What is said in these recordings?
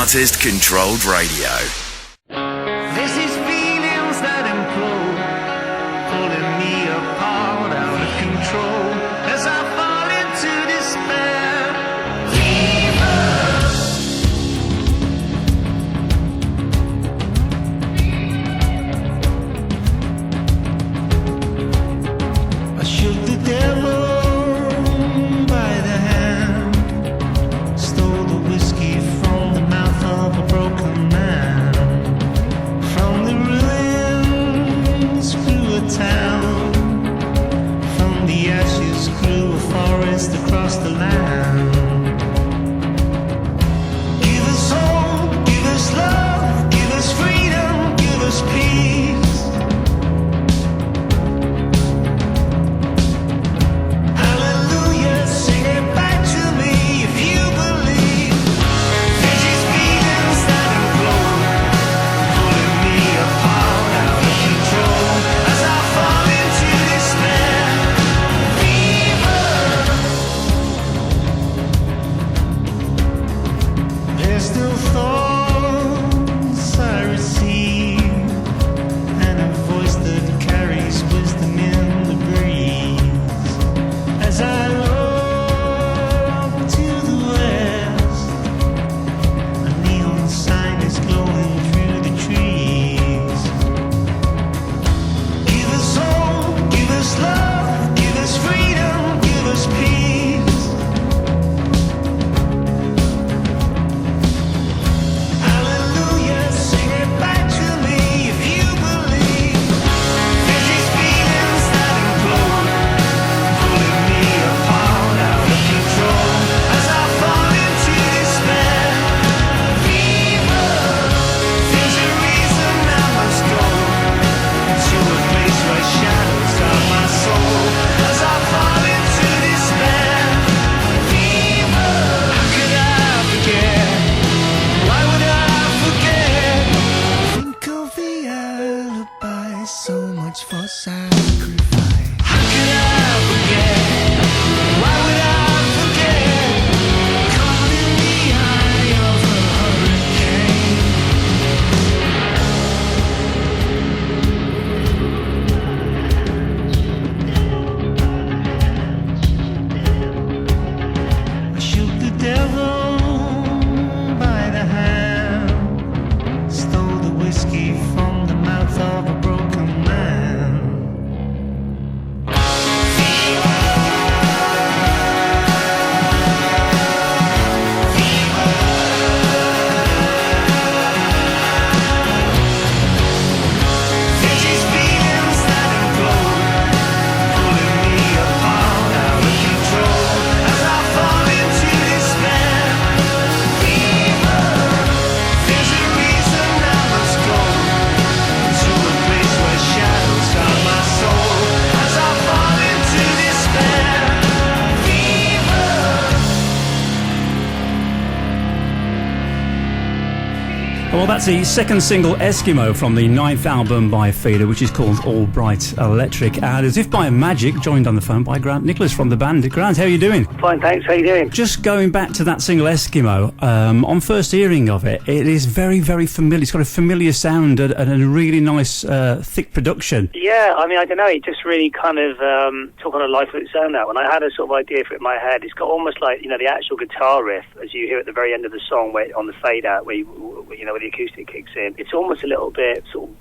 Artist-controlled radio. There's these feelings that implode, pulling me apart, out of control, as I fall into despair. I shook the devil by the hand, stole the whiskey from the mouth of a broken man. From the ruins grew a town, from the ashes grew a forest across the land. Give us hope, give us love, give us freedom, give us peace. Hallelujah, sing it back to me if you believe. There's these feelings that implode, pulling me apart, out of control, as I fall into despair. Fever. There's still thoughts I receive, and a voice that carries wisdom in the breeze. As I look to the west, a neon sign is glowing through the trees. Give us hope, give us love, give us freedom, give us peace. Hallelujah, sing it back to me if you believe. There's these feelings that implode, pulling me apart, out of control, as I fall into despair. Fever. There's a reason I must go to a place where shadows guard my soul, as I fall into despair. Fever. How could I forget? Why would I forget? Think of the alibi, so much for sacrifice. How could I forget? Why would I forget? Caught in the eye of a hurricane. I shook the devil by the hand, stole the whiskey from the mouth of a broken man. There's these feelings that implode, pulling me apart, out of control, as I fall into despair. Fever. There's a reason I must go to a place where shadows guard my soul, as I fall into despair. Fever. Well, that's the second single, Eskimo, from the ninth album by FEEDER, which is called All Bright Electric. And as if by magic, joined on the phone by Grant Nicholas from the band. Grant, how are you doing? Fine, thanks. How you doing? Just going back to that single, Eskimo, on first hearing of it, it is very, very familiar. It's got a familiar sound and a really nice, thick production. Yeah, I mean, I don't know. It just really kind of took on a life of its own. That when I had a sort of idea for it in my head, it's got almost like, you know, the actual guitar riff as you hear at the very end of the song, where on the fade out, where where the acoustic kicks in. It's almost a little bit sort of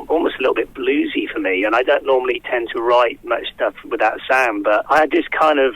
almost a little bit bluesy for me. And I don't normally tend to write much stuff with that sound, but I had this kind of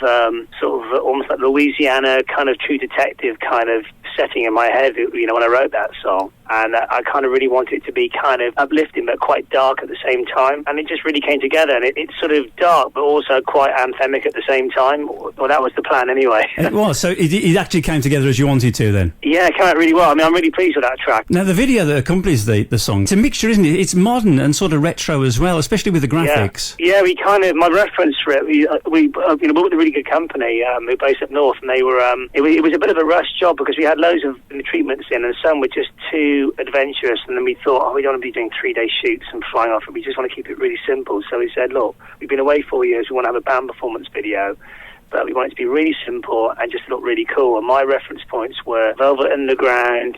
sort of almost like Louisiana kind of True Detective kind of setting in my head, you know, when I wrote that song. And I kind of really wanted it to be kind of uplifting but quite dark at the same time. And it just really came together. And it's sort of dark but also quite anthemic at the same time. Well, that was the plan anyway. It was. So it actually came together as you wanted to then? Yeah, it came out really well. I mean, I'm really pleased with that track. Now, the video that accompanies the song, it's a mixture, isn't it? It's modern and sort of retro as well, especially with the graphics. Yeah, we kind of, my reference for it, we worked with a really good company who are based up north, and they were, it was a bit of a rush job because we had loads of treatments in, and some were just too adventurous, and then we thought, we don't want to be doing 3-day shoots and flying off, we just want to keep it really simple. So we said, look, we've been away 4 years, we want to have a band performance video, but we wanted it to be really simple and just look really cool. And my reference points were Velvet Underground.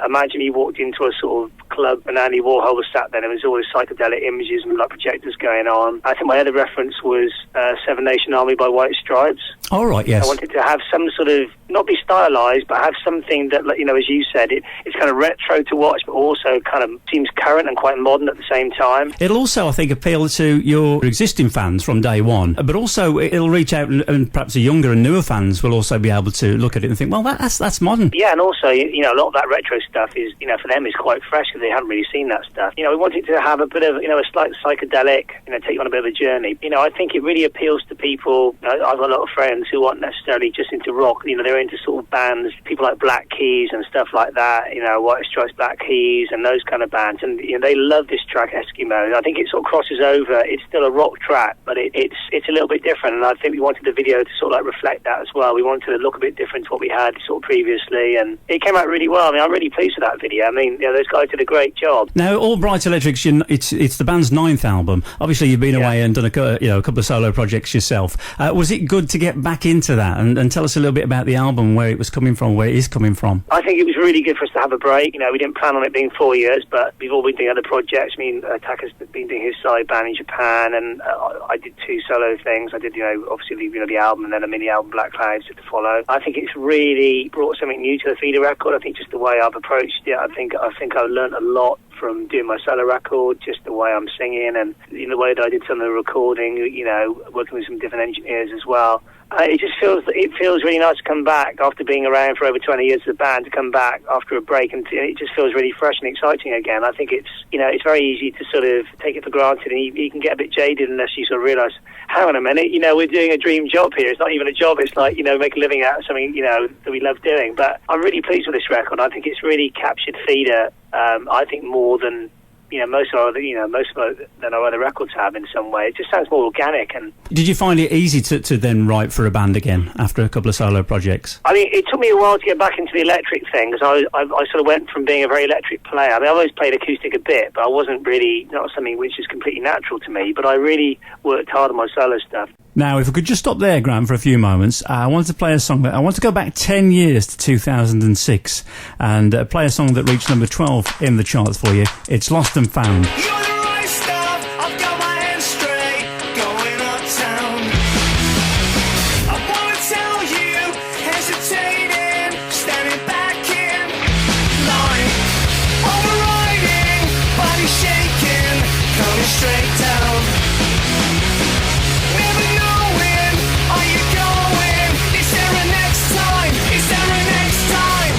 Imagine you walked into a sort of club and Andy Warhol was sat there and there was all these psychedelic images and like projectors going on. I think my other reference was Seven Nation Army by White Stripes. All right, yes. I wanted to have some sort of, not be stylized, but have something that, you know, as you said, it's kind of retro to watch, but also kind of seems current and quite modern at the same time. It'll also, I think, appeal to your existing fans from day one, but also it'll reach out and perhaps the younger and newer fans will also be able to look at it and think, well, that's modern. Yeah, and also, you know, a lot of that retro stuff is, you know, for them is quite fresh because they haven't really seen that stuff. You know, we wanted to have a bit of, you know, a slight psychedelic, you know, take you on a bit of a journey. You know, I think it really appeals to people. You know, I've got a lot of friends who aren't necessarily just into rock. You know, they're into sort of bands, people like Black Keys and stuff like that. You know, White Stripes, Black Keys, and those kind of bands. And you know, they love this track, Eskimo. I think it sort of crosses over. It's still a rock track, but it's a little bit different. And I think we wanted the video to sort of like reflect that as well. We wanted to look a bit different to what we had sort of previously, and it came out really well. I mean, I'm really pleased with that video. I mean, you know, those guys did a great job. Now, All Bright Electric's it's the band's 9th album. Obviously, you've been away and done a couple of solo projects yourself. Was it good to get back into that and tell us a little bit about the album, where it was coming from, where it is coming from? I think it was really good for us to have a break. You know, we didn't plan on it being 4 years, but we've all been doing other projects. I mean, Taka's been doing his side band in Japan, and I did 2 solo things. I did, you know, obviously, you know, the album and then a mini album, Black Clouds, to follow. I think it's really brought something new to the FEEDER record. I think just the way I've approached it, I think I've learned a lot from doing my solo record, just the way I'm singing and in the way that I did some of the recording, you know, working with some different engineers as well. It just feels really nice to come back after being around for over 20 years as a band, to come back after a break, and it just feels really fresh and exciting again. I think it's, you know, it's very easy to sort of take it for granted, and you can get a bit jaded unless you sort of realise, hang on a minute, you know, we're doing a dream job here. It's not even a job. It's like, you know, make a living out of something, you know, that we love doing. But I'm really pleased with this record. I think it's really captured FEEDER, I think more than, you know, most than our other records have in some way. It just sounds more organic. And did you find it easy to then write for a band again after a couple of solo projects? I mean, it took me a while to get back into the electric thing, because I sort of went from being a very electric player. I mean, I've always played acoustic a bit, but I wasn't really, not something which is completely natural to me, but I really worked hard on my solo stuff. Now, if we could just stop there, Grant, for a few moments, I wanted to play a song I want to go back 10 years to 2006 and play a song that reached number 12 in the charts for you. It's Lost and Found. You're the right stuff. I've got my head straight, going uptown. I wanna tell you, hesitating, standing back in line, overriding, body shaking, coming straight down. Never knowing, are you going? Is there a next time? Is there a next time?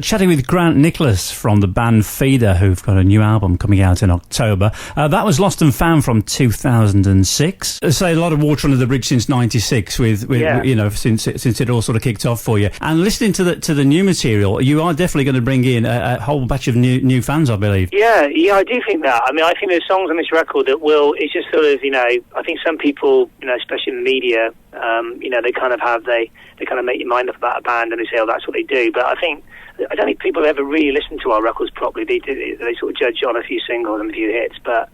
Chatting with Grant Nicholas from the band FEEDER, who've got a new album coming out in October. That was Lost and Found from 2006. Say a lot of water under the bridge since '96, with you know, since it all sort of kicked off for you. And listening to the new material, you are definitely going to bring in a whole batch of new fans, I believe. Yeah, I do think that. I mean, I think there's songs on this record that it's just sort of, you know, I think some people, you know, especially in the media, you know, they kind of make your mind up about a band and they say, oh, that's what they do. But I don't think people ever really listen to our records properly. They sort of judge on a few singles and a few hits, but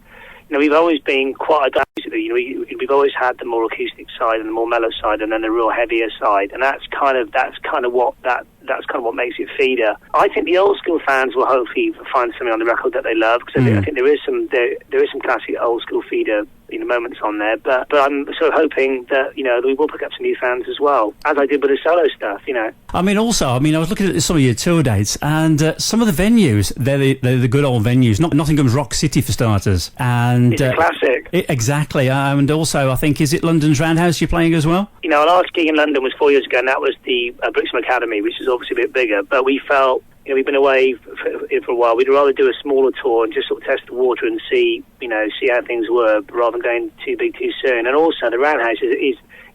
you know, we've always been quite a you know, we've always had the more acoustic side and the more mellow side, and then the real heavier side, and that's kind of what makes it FEEDER. I think the old school fans will hopefully find something on the record that they love, because I think there is some classic old school FEEDER, you know, moments on there, but I'm sort of hoping that, you know, we will pick up some new fans as well, as I did with the solo stuff, you know. I was looking at some of your tour dates, and some of the venues, they're the good old venues. Nottingham's Rock City, for starters. And it's a classic. Exactly. And also, I think, is it London's Roundhouse you're playing as well? You know, our last gig in London was 4 years ago, and that was the Brixton Academy, which is obviously a bit bigger, but we felt, you know, we've been away for a while. We'd rather do a smaller tour and just sort of test the water and see how things were, rather than going too big too soon. And also, the Roundhouse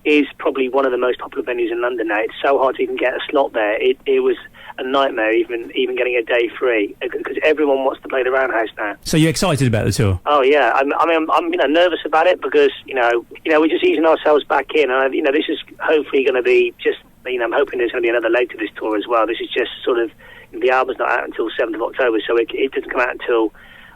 is probably one of the most popular venues in London now. It's so hard to even get a slot there. It was a nightmare even getting a day free, because everyone wants to play the Roundhouse now. So you're excited about the tour? Oh yeah, I'm you know, nervous about it, because you know we're just easing ourselves back in, and you know, this is hopefully going to be just, you know, I'm hoping there's going to be another leg to this tour as well. This is just sort of, the album's not out until 7th of October, so it doesn't come out until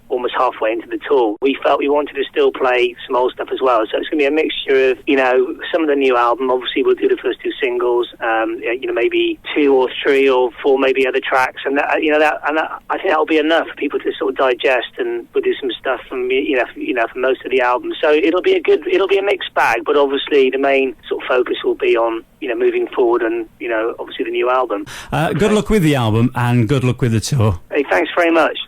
almost halfway into the tour. We felt we wanted to still play some old stuff as well, so it's going to be a mixture of, you know, some of the new album. Obviously, we'll do the first 2 singles, you know, maybe 2 or 3 or 4 maybe other tracks, and that, you know, I think that'll be enough for people to sort of digest, and we'll do some stuff from for most of the album. So it'll be a mixed bag, but obviously the main sort of focus will be on, you know, moving forward, and, you know, obviously the new album. Good luck with the album, and good luck with the tour. Hey, thanks very much.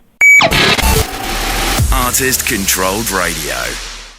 Artist Controlled Radio.